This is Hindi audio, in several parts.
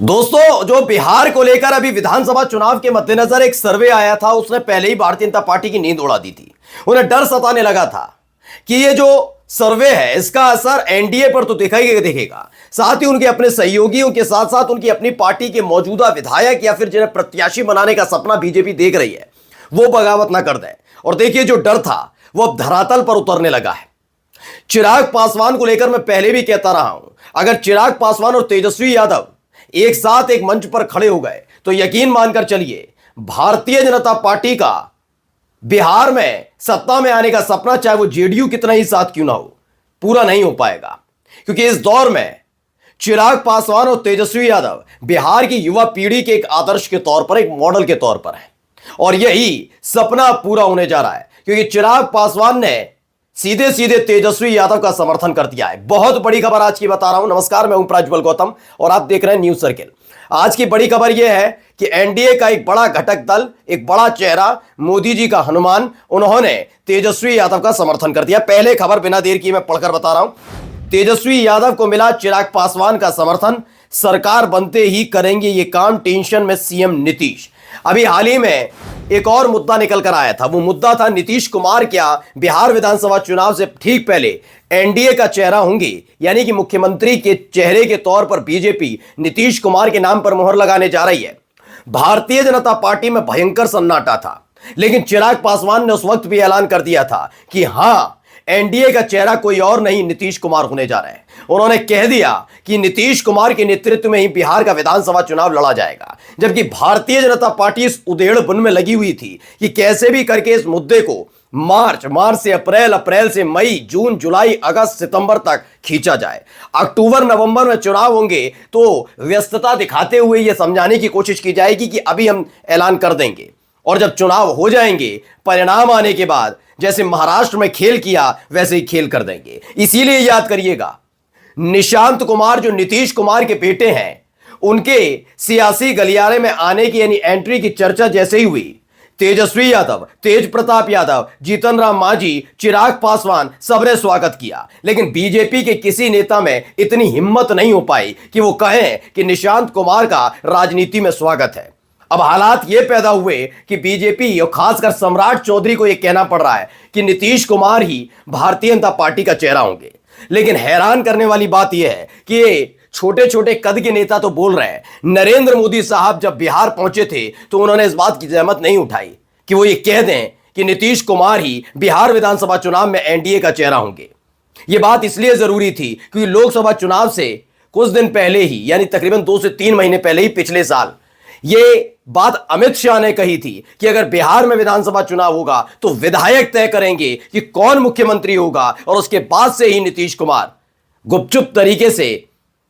दोस्तों, जो बिहार को लेकर अभी विधानसभा चुनाव के मद्देनजर एक सर्वे आया था, उसने पहले ही भारतीय जनता पार्टी की नींद उड़ा दी थी। उन्हें डर सताने लगा था कि ये जो सर्वे है इसका असर एनडीए पर तो दिखेगा, साथ ही उनके अपने सहयोगियों के साथ साथ उनकी अपनी पार्टी के मौजूदा विधायक या फिर जिन्हें प्रत्याशी बनाने का सपना बीजेपी देख रही है वो बगावत ना कर दे। और देखिए, जो डर था वो अब धरातल पर उतरने लगा है। चिराग पासवान को लेकर मैं पहले भी कहता रहा हूं, अगर चिराग पासवान और तेजस्वी यादव एक साथ एक मंच पर खड़े हो गए तो यकीन मानकर चलिए, भारतीय जनता पार्टी का बिहार में सत्ता में आने का सपना, चाहे वो जेडीयू कितना ही साथ क्यों ना हो, पूरा नहीं हो पाएगा। क्योंकि इस दौर में चिराग पासवान और तेजस्वी यादव बिहार की युवा पीढ़ी के एक आदर्श के तौर पर, एक मॉडल के तौर पर है, और यही सपना पूरा होने जा रहा है। क्योंकि चिराग पासवान ने सीधे सीधे तेजस्वी यादव का समर्थन कर दिया है। बहुत बड़ी खबर आज की बता रहा हूं। नमस्कार, मैं हूं प्रज्वल गौतम और आप देख रहे हैं न्यूज सर्किल। आज की बड़ी खबर यह है कि एनडीए का एक बड़ा घटक दल, एक बड़ा चेहरा, मोदी जी का हनुमान, उन्होंने तेजस्वी यादव का समर्थन कर दिया। पहले खबर बिना देर किए मैं पढ़कर बता रहा हूं। तेजस्वी यादव को मिला चिराग पासवान का समर्थन, सरकार बनते ही करेंगे ये काम, टेंशन में सीएम नीतीश। अभी हाल ही में एक और मुद्दा निकल कर आया था। वो मुद्दा था नीतीश कुमार क्या बिहार विधानसभा चुनाव से ठीक पहले एनडीए का चेहरा होंगे, यानी कि मुख्यमंत्री के चेहरे के तौर पर बीजेपी नीतीश कुमार के नाम पर मोहर लगाने जा रही है। भारतीय जनता पार्टी में भयंकर सन्नाटा था, लेकिन चिराग पासवान ने उस वक्त भी ऐलान कर दिया था कि हां, एनडीए का चेहरा कोई और नहीं, नीतीश कुमार होने जा रहे हैं। उन्होंने कह दिया कि नीतीश कुमार के नेतृत्व में ही बिहार का विधानसभा चुनाव लड़ा जाएगा। जबकि भारतीय जनता पार्टी इस उधेड़बुन में लगी हुई थी कि कैसे भी करके इस मुद्दे को मार्च से अप्रैल, अप्रैल से मई, जून, जुलाई, अगस्त, सितंबर तक खींचा जाए। अक्टूबर नवंबर में चुनाव होंगे तो व्यस्तता दिखाते हुए यह समझाने की कोशिश की जाएगी कि अभी हम ऐलान कर देंगे, और जब चुनाव हो जाएंगे, परिणाम आने के बाद जैसे महाराष्ट्र में खेल किया वैसे ही खेल कर देंगे। इसीलिए याद करिएगा, निशांत कुमार जो नीतीश कुमार के बेटे हैं, उनके सियासी गलियारे में आने की यानी एंट्री की चर्चा जैसे ही हुई, तेजस्वी यादव, तेज प्रताप यादव, जीतन राम मांझी, चिराग पासवान, सबने स्वागत किया। लेकिन बीजेपी के किसी नेता में इतनी हिम्मत नहीं हो पाई कि वो कहें कि निशांत कुमार का राजनीति में स्वागत है। अब हालात ये पैदा हुए कि बीजेपी और खासकर सम्राट चौधरी को यह कहना पड़ रहा है कि नीतीश कुमार ही भारतीय जनता पार्टी का चेहरा होंगे। लेकिन हैरान करने वाली बात यह है कि ये छोटे छोटे कद के नेता तो बोल रहे हैं। नरेंद्र मोदी साहब जब बिहार पहुंचे थे तो उन्होंने इस बात की जहमत नहीं उठाई कि वो ये कह दें कि नीतीश कुमार ही बिहार विधानसभा चुनाव में एनडीए का चेहरा होंगे। ये बात इसलिए जरूरी थी क्योंकि लोकसभा चुनाव से कुछ दिन पहले ही, यानी तकरीबन 2 से 3 महीने पहले ही, पिछले साल ये बात अमित शाह ने कही थी कि अगर बिहार में विधानसभा चुनाव होगा तो विधायक तय करेंगे कि कौन मुख्यमंत्री होगा, और उसके बाद से ही नीतीश कुमार गुपचुप तरीके से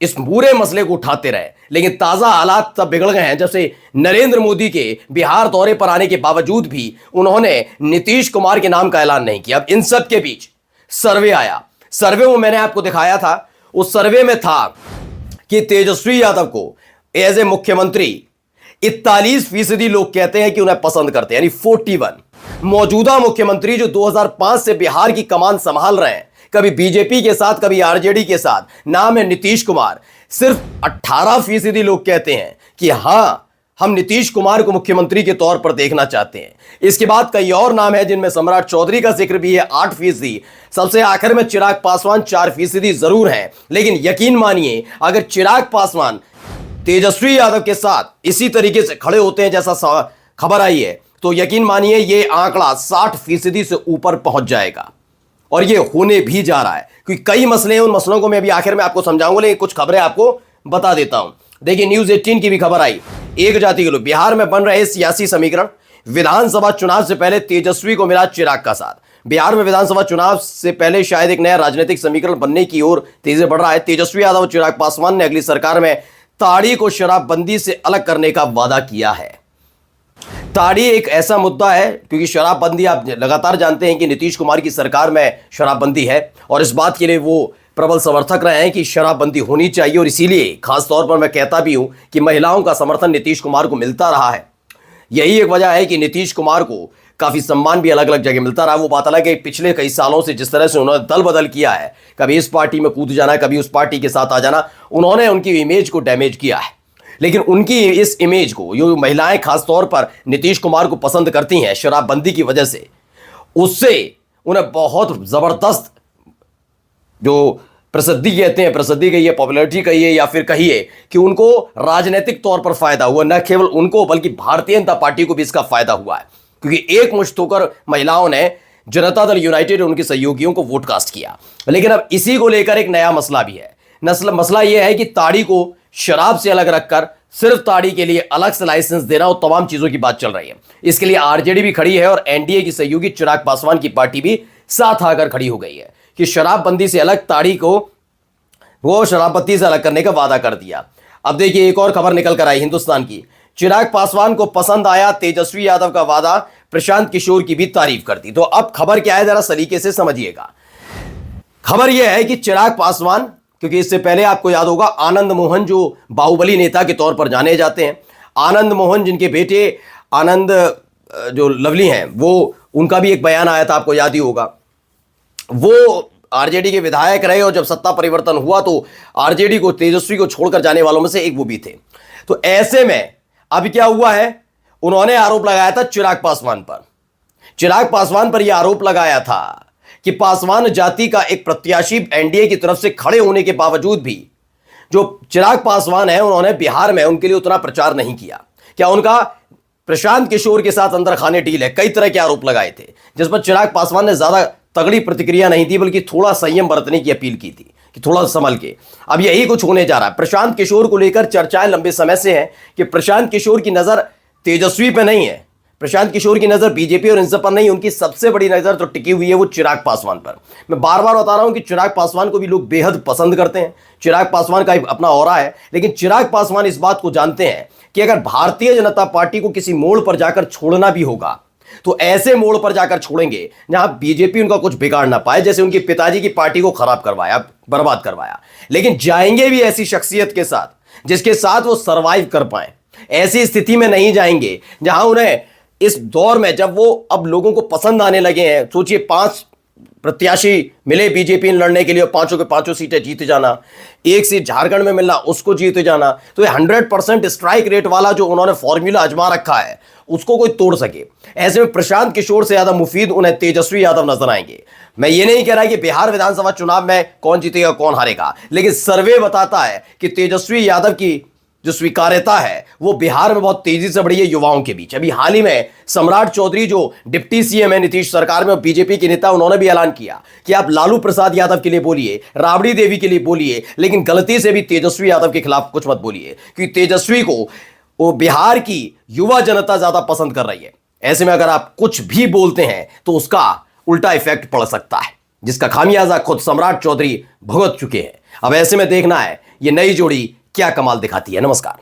इस पूरे मसले को उठाते रहे। लेकिन ताजा हालात तब बिगड़ गए हैं जब से नरेंद्र मोदी के बिहार दौरे पर आने के बावजूद भी उन्होंने नीतीश कुमार के नाम का ऐलान नहीं किया। अब इन सब के बीच सर्वे आया। सर्वे में मैंने आपको दिखाया था, उस सर्वे में था कि तेजस्वी यादव को एज ए मुख्यमंत्री 41% लोग कहते हैं कि उन्हें पसंद करते हैं, यानी 41। मौजूदा मुख्यमंत्री जो 2005 से बिहार की कमान संभाल रहे हैं, कभी बीजेपी के साथ कभी आरजेडी के साथ, नाम है नीतीश कुमार, सिर्फ 18% लोग कहते हैं कि हां, हम नीतीश कुमार को मुख्यमंत्री के तौर पर देखना चाहते हैं। इसके बाद कई और नाम है जिनमें सम्राट चौधरी का जिक्र भी है, 8%। सबसे आखिर में चिराग पासवान 4% जरूर हैं। लेकिन यकीन मानिए, अगर चिराग पासवान तेजस्वी यादव के साथ इसी तरीके से खड़े होते हैं जैसा खबर आई है, तो यकीन मानिए ये आंकड़ा 60% से ऊपर पहुंच जाएगा। और ये होने भी जा रहा है, क्योंकि कई मसले हैं। उन मसलों को मैं अभी आखिर में आपको समझाऊंगा, लेकिन कुछ खबरें आपको बता देता हूं। देखिए, न्यूज 18 की भी खबर आई, एक जाति के लोग बिहार में बन रहे सियासी समीकरण। विधानसभा चुनाव से पहले तेजस्वी को मिला चिराग का साथ। बिहार में विधानसभा चुनाव से पहले शायद एक नया राजनीतिक समीकरण बनने की ओर तेजी बढ़ रहा है। तेजस्वी यादव और चिराग पासवान ने अगली सरकार में ताड़ी को शराबबंदी से अलग करने का वादा किया है। ताड़ी एक ऐसा मुद्दा है क्योंकि शराबबंदी, आप लगातार जानते हैं कि नीतीश कुमार की सरकार में शराबबंदी है, और इस बात के लिए वो प्रबल समर्थक रहे हैं कि शराबबंदी होनी चाहिए। और इसीलिए खास तौर पर मैं कहता भी हूं कि महिलाओं का समर्थन नीतीश कुमार को मिलता रहा है। यही एक वजह है कि नीतीश कुमार को काफ़ी सम्मान भी अलग अलग जगह मिलता रहा। वो बात अलग है, पिछले कई सालों से जिस तरह से उन्होंने दल बदल किया है, कभी इस पार्टी में कूद जाना, कभी उस पार्टी के साथ आ जाना, उन्होंने उनकी इमेज को डैमेज किया है। लेकिन उनकी इस इमेज को, जो महिलाएं खासतौर पर नीतीश कुमार को पसंद करती हैं शराबबंदी की वजह से, उससे उन्हें बहुत जबरदस्त जो प्रसिद्धि कहते हैं, प्रसिद्धि कहिए, पॉपुलैरिटी कहिए, या फिर कहिए कि उनको राजनीतिक तौर पर फायदा हुआ। न केवल उनको बल्कि भारतीय जनता पार्टी को भी इसका फायदा हुआ है, क्योंकि एक मुश्त होकर महिलाओं ने जनता दल यूनाइटेड और उनके सहयोगियों को वोट कास्ट किया। लेकिन अब इसी को लेकर एक नया मसला भी है। मसला यह है कि ताड़ी को शराब से अलग रखकर सिर्फ ताड़ी के लिए अलग से लाइसेंस देना और तमाम चीजों की बात चल रही है। इसके लिए आरजेडी भी खड़ी है और एनडीए की सहयोगी चिराग पासवान की पार्टी भी साथ आकर खड़ी हो गई है कि शराबबंदी से अलग ताड़ी को वो शराबबंदी से अलग करने का वादा कर दिया। अब देखिए एक और खबर निकल कर आई हिंदुस्तान की। चिराग पासवान को पसंद आया तेजस्वी यादव का वादा, प्रशांत किशोर की भी तारीफ कर दी। तो अब खबर क्या है जरा सलीके से समझिएगा। खबर यह है कि चिराग पासवान, क्योंकि इससे पहले आपको याद होगा आनंद मोहन जो बाहुबली नेता के तौर पर जाने जाते हैं, आनंद मोहन जिनके बेटे आनंद जो लवली हैं, वो उनका भी एक बयान आया था, आपको याद ही होगा। वो आरजेडी के विधायक रहे और जब सत्ता परिवर्तन हुआ तो आरजेडी को, तेजस्वी को छोड़कर जाने वालों में से एक वो भी थे। तो ऐसे में अब क्या हुआ है, उन्होंने आरोप लगाया था चिराग पासवान पर। चिराग पासवान पर यह आरोप लगाया था कि पासवान जाति का एक प्रत्याशी एनडीए की तरफ से खड़े होने के बावजूद भी जो चिराग पासवान है, उन्होंने बिहार में उनके लिए उतना प्रचार नहीं किया। क्या उनका प्रशांत किशोर के साथ अंदर खाने डील है? कई तरह के आरोप लगाए थे, जिस पर चिराग पासवान ने ज्यादा तगड़ी प्रतिक्रिया नहीं दी, बल्कि थोड़ा संयम बरतने की अपील की थी कि थोड़ा संभल के। अब यही कुछ होने जा रहा है। प्रशांत किशोर को लेकर चर्चाएं लंबे समय से हैं कि प्रशांत किशोर की नजर तेजस्वी पे नहीं है, प्रशांत किशोर की नजर बीजेपी और इन सब पर नहीं, उनकी सबसे बड़ी नजर तो टिकी हुई है वो चिराग पासवान पर। मैं बार बार बता रहा हूं कि चिराग पासवान को भी लोग बेहद पसंद करते हैं, चिराग पासवान का अपना ऑरा है। लेकिन चिराग पासवान इस बात को जानते हैं कि अगर भारतीय जनता पार्टी को किसी मोड़ पर जाकर छोड़ना भी होगा तो ऐसे मोड़ पर जाकर छोड़ेंगे जहां बीजेपी उनका कुछ बिगाड़ ना पाए, जैसे उनके पिताजी की पार्टी को खराब करवाया, बर्बाद करवाया। लेकिन जाएंगे भी ऐसी शख्सियत के साथ जिसके साथ वो सरवाइव कर पाए। ऐसी स्थिति में नहीं जाएंगे जहां उन्हें इस दौर में, जब वो अब लोगों को पसंद आने लगे हैं, सोचिए 5 प्रत्याशी मिले बीजेपी लड़ने के लिए, पांचों के पांचों सीटें जीते जाना, एक सीट झारखंड में मिलना, उसको जीते जाना, तो ये 100% स्ट्राइक रेट वाला जो उन्होंने फॉर्मूला आजमा रखा है उसको कोई तोड़ सके। ऐसे में प्रशांत किशोर से ज्यादा मुफीद उन्हें तेजस्वी यादव नजर आएंगे। मैं ये नहीं कह रहा कि बिहार विधानसभा चुनाव में कौन जीतेगा कौन हारेगा, लेकिन सर्वे बताता है कि तेजस्वी यादव की जो स्वीकार्यता है वो बिहार में बहुत तेजी से बढ़ी है युवाओं के बीच। अभी हाल ही में सम्राट चौधरी जो डिप्टी सीएम है नीतीश सरकार में और बीजेपी के नेता, उन्होंने भी ऐलान किया कि आप लालू प्रसाद यादव के लिए बोलिए, राबड़ी देवी के लिए बोलिए, लेकिन गलती से भी तेजस्वी यादव के खिलाफ कुछ मत बोलिए, क्योंकि तेजस्वी को वो बिहार की युवा जनता ज्यादा पसंद कर रही है। ऐसे में अगर आप कुछ भी बोलते हैं तो उसका उल्टा इफेक्ट पड़ सकता है, जिसका खामियाजा खुद सम्राट चौधरी भुगत चुके हैं। अब ऐसे में देखना है ये नई जोड़ी क्या कमाल दिखाती है। नमस्कार।